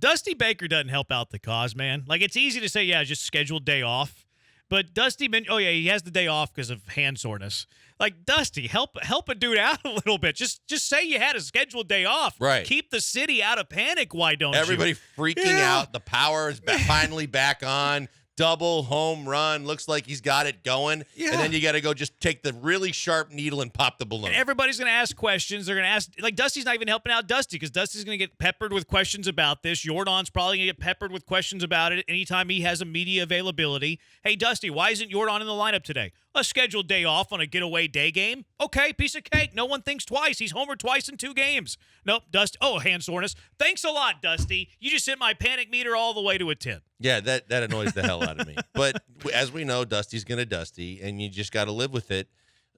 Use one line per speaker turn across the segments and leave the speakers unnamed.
Dusty Baker doesn't help out the cause, man. Like, it's easy to say, yeah, just scheduled day off. But Dusty, he has the day off because of hand soreness. Like, Dusty, help a dude out a little bit. Just say you had a scheduled day off.
Right.
Keep the city out of panic. Why don't
Everybody
you?
freaking out. The power is finally back on. Double home run. Looks like he's got it going.
Yeah.
And then you got to go just take the really sharp needle and pop the balloon.
And everybody's going to ask questions. They're going to ask, like, Dusty's not even helping out Dusty because Dusty's going to get peppered with questions about this. Jordan's probably going to get peppered with questions about it anytime he has a media availability. Hey, Dusty, why isn't Jordan in the lineup today? A scheduled day off on a getaway day game? Okay, piece of cake. No one thinks twice. He's homered twice in 2 games. Nope, Dusty. Oh, hand soreness. Thanks a lot, Dusty. You just sent my panic meter all the way to a 10.
Yeah, that annoys the hell out of me. But as we know, Dusty's going to Dusty, and you just got to live with it.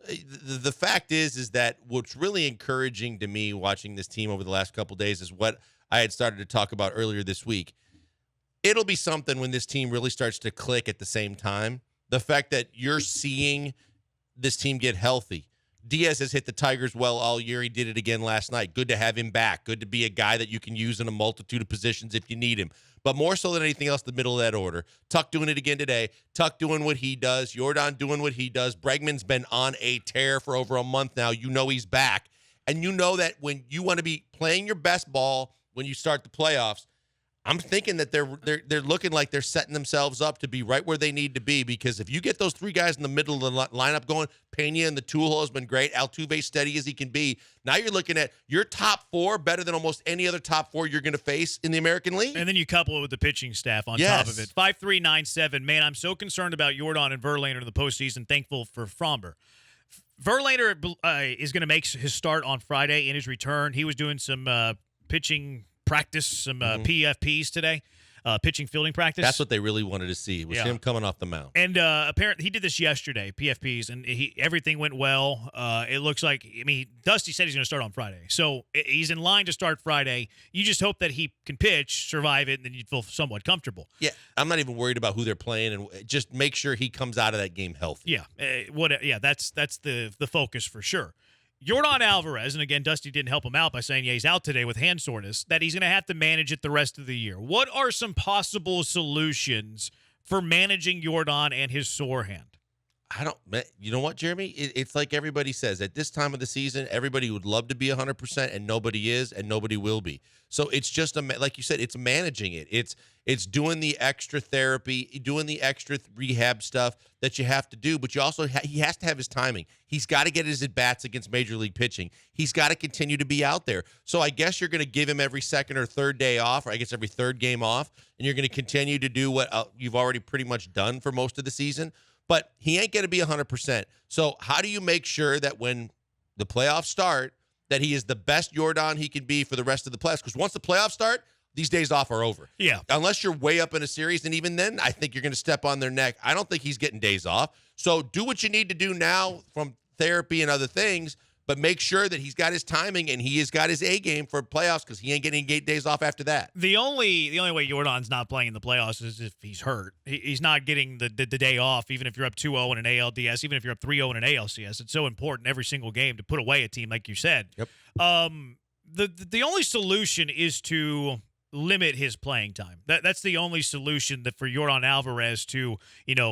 The fact is that what's really encouraging to me watching this team over the last couple of days is what I had started to talk about earlier this week. It'll be something when this team really starts to click at the same time. The fact that you're seeing this team get healthy. Diaz has hit the Tigers well all year. He did it again last night. Good to have him back. Good to be a guy that you can use in a multitude of positions if you need him. But more so than anything else, the middle of that order. Tuck doing it again today. Tuck doing what he does. Jordan doing what he does. Bregman's been on a tear for over a month now. You know he's back. And you know that when you want to be playing your best ball when you start the playoffs, I'm thinking that they're looking like they're setting themselves up to be right where they need to be, because if you get those 3 guys in the middle of the lineup going, Pena and the tool hole has been great, Altuve steady as he can be. Now you're looking at your top 4 better than almost any other top 4 you're going to face in the American League.
And then you couple it with the pitching staff on top of it. 5.397. Man, I'm so concerned about Jordan and Verlander in the postseason. Thankful for Fromber. Verlander is going to make his start on Friday in his return. He was doing some pitching practice, some PFPs today, pitching fielding practice.
That's what they really wanted to see, was him coming off the mound.
And apparently he did this yesterday, PFPs, and everything went well. It looks like, Dusty said he's going to start on Friday. So he's in line to start Friday. You just hope that he can pitch, survive it, and then you'd feel somewhat comfortable.
Yeah, I'm not even worried about who they're playing, and just make sure he comes out of that game healthy.
Yeah, that's the focus for sure. Jordan Alvarez, and again, Dusty didn't help him out by saying, he's out today with hand soreness, that he's going to have to manage it the rest of the year. What are some possible solutions for managing Jordan and his sore hand?
You know what, Jeremy? It's like everybody says. At this time of the season, everybody would love to be 100%, and nobody is, and nobody will be. So it's just, like you said, it's managing it. It's doing the extra therapy, doing the extra rehab stuff that you have to do, but you also he has to have his timing. He's got to get his at-bats against Major League pitching. He's got to continue to be out there. So I guess you're going to give him every second or third day off, or I guess every third game off, and you're going to continue to do what you've already pretty much done for most of the season. But he ain't going to be 100%. So how do you make sure that when the playoffs start, that he is the best Jordan he can be for the rest of the playoffs? Because once the playoffs start, these days off are over.
Yeah.
Unless you're way up in a series, and even then, I think you're going to step on their neck. I don't think he's getting days off. So do what you need to do now from therapy and other things, but make sure that he's got his timing and he has got his A game for playoffs, because he ain't getting 8 days off after that.
The only way Jordan's not playing in the playoffs is if he's hurt. He's not getting the day off, even if you're up 2-0 in an ALDS, even if you're up 3-0 in an ALCS. It's so important every single game to put away a team, like you said.
Yep.
The only solution is to limit his playing time. That's the only solution that for Jordan Alvarez to,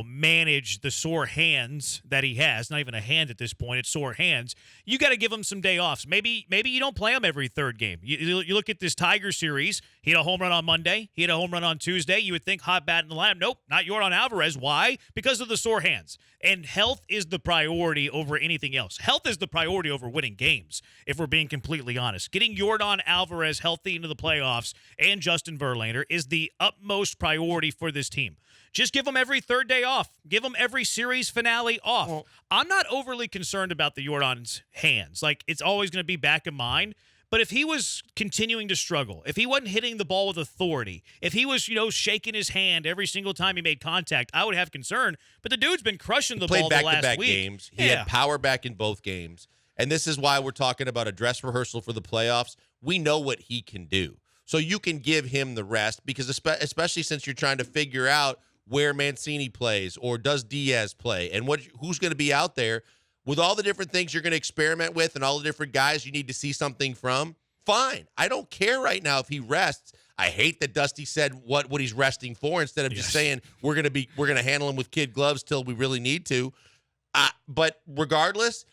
manage the sore hands that he has. Not even a hand at this point, it's sore hands. You got to give him some day offs. Maybe you don't play him every third game. You look at this Tiger series. He had a home run on Monday. He had a home run on Tuesday. You would think hot bat in the lineup. Nope, not Jordan Alvarez. Why? Because of the sore hands. And health is the priority over anything else. Health is the priority over winning games, if we're being completely honest. Getting Jordan Alvarez healthy into the playoffs and Justin Verlander is the utmost priority for this team. Just give them every third day off. Give them every series finale off. Well, I'm not overly concerned about the Jordan's hands. Like, it's always going to be back in mind. But if he was continuing to struggle, if he wasn't hitting the ball with authority, if he was, shaking his hand every single time he made contact, I would have concern. But the dude's been crushing the ball the last week.
Played back-to-back games. He had power back in both games. And this is why we're talking about a dress rehearsal for the playoffs. We know what he can do. So you can give him the rest, because especially since you're trying to figure out where Mancini plays or does Diaz play and who's going to be out there with all the different things you're going to experiment with and all the different guys you need to see something from. fine. I don't care right now if he rests. I hate that Dusty said what he's resting for instead of just saying we're gonna handle him with kid gloves till we really need to. But regardless,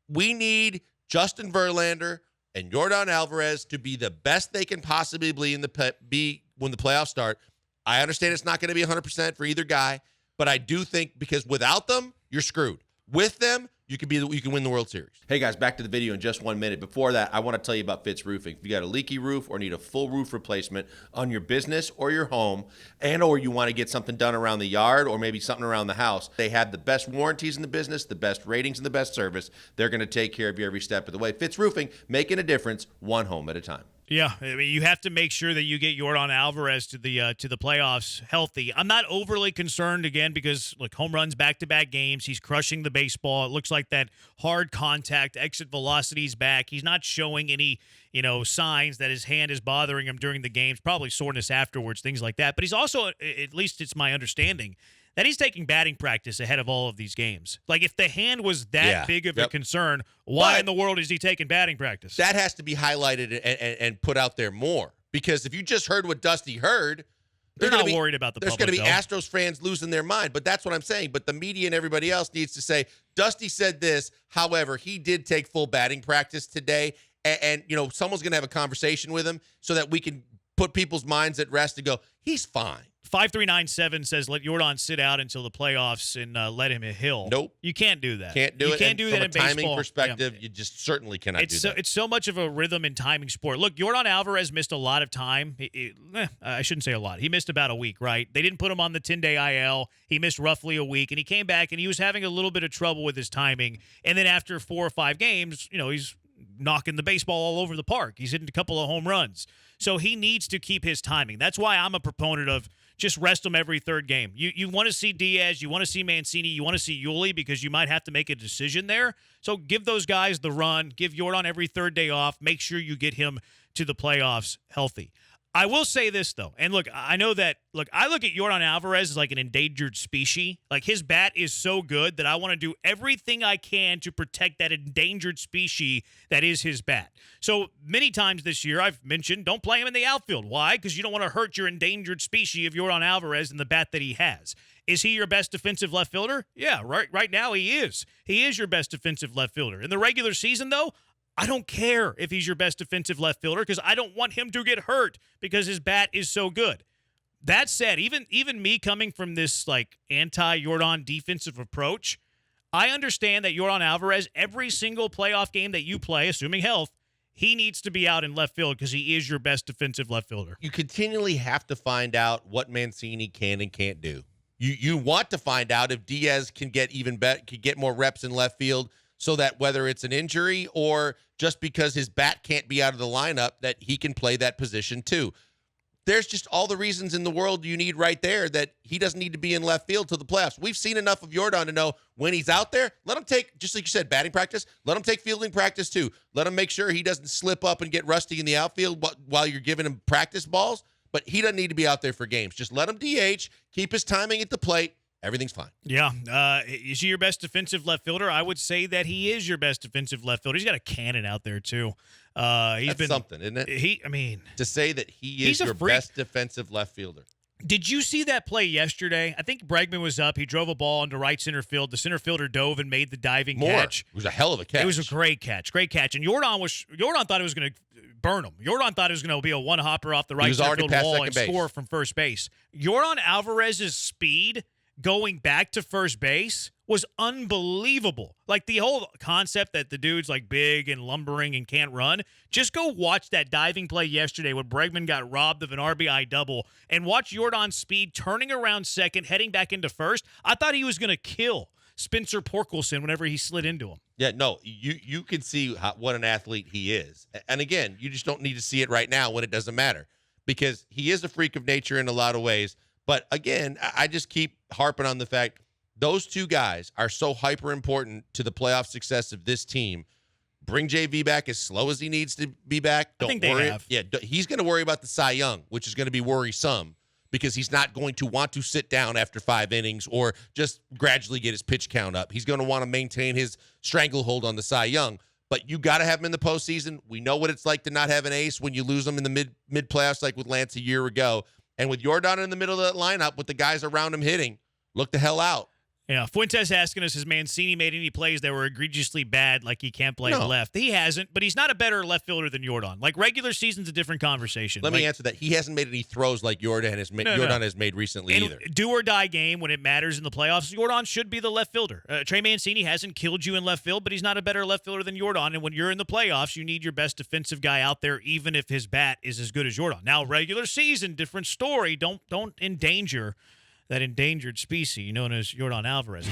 we need Justin Verlander and Yordan Alvarez to be the best they can possibly be when the playoffs start. I understand it's not going to be 100% for either guy, but I do think because without them, you're screwed. With them, you can win the World Series.
Hey guys, back to the video in just 1 minute. Before that, I want to tell you about Fitz Roofing. If you got a leaky roof or need a full roof replacement on your business or your home, or you want to get something done around the yard or maybe something around the house, they have the best warranties in the business, the best ratings, and the best service. They're going to take care of you every step of the way. Fitz Roofing, making a difference, one home at a time.
Yeah, I mean, you have to make sure that you get Yordan Alvarez to the playoffs healthy. I'm not overly concerned, again, because, look, home runs back-to-back games. He's crushing the baseball. It looks like that hard contact, exit velocity's back. He's not showing any, signs that his hand is bothering him during the games, probably soreness afterwards, things like that. But he's also, at least it's my understanding, that he's taking batting practice ahead of all of these games. Like, if the hand was that big of a concern, why in the world is he taking batting practice?
That has to be highlighted and put out there more. Because if you just heard what Dusty heard,
they're not worried about the public,
there's going to be
though.
Astros fans losing their mind. But that's what I'm saying. But the media and everybody else needs to say, Dusty said this. However, he did take full batting practice today. And someone's going to have a conversation with him so that we can put people's minds at rest and go, he's fine.
5397 says let Yordan sit out until the playoffs and let him a hill.
Nope.
You can't do that.
Can't do it.
You can't do that in baseball.
From a timing perspective, you just certainly cannot do that.
It's so much of a rhythm and timing sport. Look, Yordan Alvarez missed a lot of time. I shouldn't say a lot. He missed about a week, right? They didn't put him on the 10-day IL. He missed roughly a week, and he came back, and he was having a little bit of trouble with his timing. And then after 4 or 5 games, he's knocking the baseball all over the park. He's hitting a couple of home runs. So he needs to keep his timing. That's why I'm a proponent of just rest him every third game. You want to see Diaz, you want to see Mancini, you want to see Yuli because you might have to make a decision there. So give those guys the run. Give Yordan every third day off. Make sure you get him to the playoffs healthy. I will say this, though, and look, I know that, I look at Yordan Alvarez as like an endangered species. Like, his bat is so good that I want to do everything I can to protect that endangered species that is his bat. So many times this year I've mentioned don't play him in the outfield. Why? Because you don't want to hurt your endangered species of Yordan Alvarez and the bat that he has. Is he your best defensive left fielder? Yeah, right now he is. He is your best defensive left fielder. In the regular season, though, I don't care if he's your best defensive left fielder because I don't want him to get hurt because his bat is so good. That said, even me coming from this anti-Yordan defensive approach, I understand that Yordan Alvarez, every single playoff game that you play, assuming health, he needs to be out in left field because he is your best defensive left fielder.
You continually have to find out what Mancini can and can't do. You want to find out if Diaz can get even better, can get more reps in left field, so that whether it's an injury or just because his bat can't be out of the lineup, that he can play that position too. There's just all the reasons in the world you need right there that he doesn't need to be in left field to the playoffs. We've seen enough of Yordan to know when he's out there, let him take, just like you said, batting practice. Let him take fielding practice too. Let him make sure he doesn't slip up and get rusty in the outfield while you're giving him practice balls. But he doesn't need to be out there for games. Just let him DH, keep his timing at the plate. Everything's fine.
Yeah. Is he your best defensive left fielder? I would say that he is your best defensive left fielder. He's got a cannon out there, too.
That's something, isn't it? To say that he is your best defensive left fielder.
Did you see that play yesterday? I think Bregman was up. He drove a ball into right center field. The center fielder dove and made the diving catch.
It was a hell of a catch.
It was a great catch. Great catch. And Yordan thought it was going to burn him. Yordan thought it was going to be a one-hopper off the right center field wall and score from first base. Yordan Alvarez's speed going back to first base was unbelievable. Like, the whole concept that the dude's big and lumbering and can't run, just go watch that diving play yesterday when Bregman got robbed of an RBI double and watch Yordan's speed turning around second, heading back into first. I thought he was going to kill Spencer Porkelson whenever he slid into him.
Yeah, no, you can see what an athlete he is. And again, you just don't need to see it right now when it doesn't matter, because he is a freak of nature in a lot of ways. But again, I just keep harping on the fact those two guys are so hyper important to the playoff success of this team. Bring JV back as slow as he needs to be back.
I think they have.
Yeah, he's going to worry about the Cy Young, which is going to be worrisome because he's not going to want to sit down after 5 innings or just gradually get his pitch count up. He's going to want to maintain his stranglehold on the Cy Young. but you got to have him in the postseason. We know what it's like to not have an ace when you lose them in the mid playoffs, like with Lance a year ago. And with Jordan in the middle of that lineup, with the guys around him hitting, look the hell out.
Yeah, Fuentes asking us, has Mancini made any plays that were egregiously bad, like he can't play left? He hasn't, but he's not a better left fielder than Jordan. Like, regular season's a different conversation.
Let me answer that. He hasn't made any throws like Jordan has made recently either.
Do or die game when it matters in the playoffs, Jordan should be the left fielder. Trey Mancini hasn't killed you in left field, but he's not a better left fielder than Jordan. And when you're in the playoffs, you need your best defensive guy out there, even if his bat is as good as Jordan. Now, regular season, different story. Don't endanger that endangered species known as Jordan Alvarez.